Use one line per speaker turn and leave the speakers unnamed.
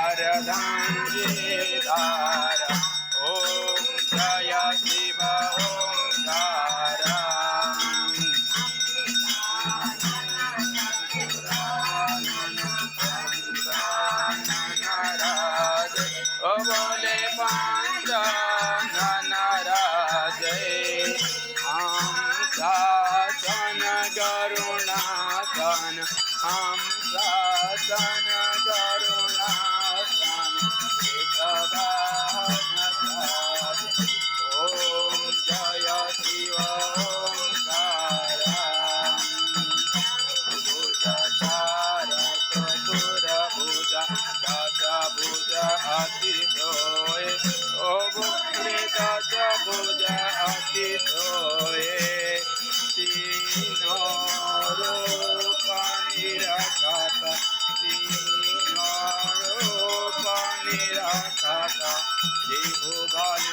अर्धांगीधार ॐ जय शिव ओंकार बोले पांच नाराज हम शासन करुणासन हम शासन करुणासन ओम जय शिव ओंकार भुजचार चतुर भुज दश भुज अतिशोय ओ बुद्धि दश भुज अतिशोय तीनों रूप निरखत तीनों रूप निरखत त्रिभुवन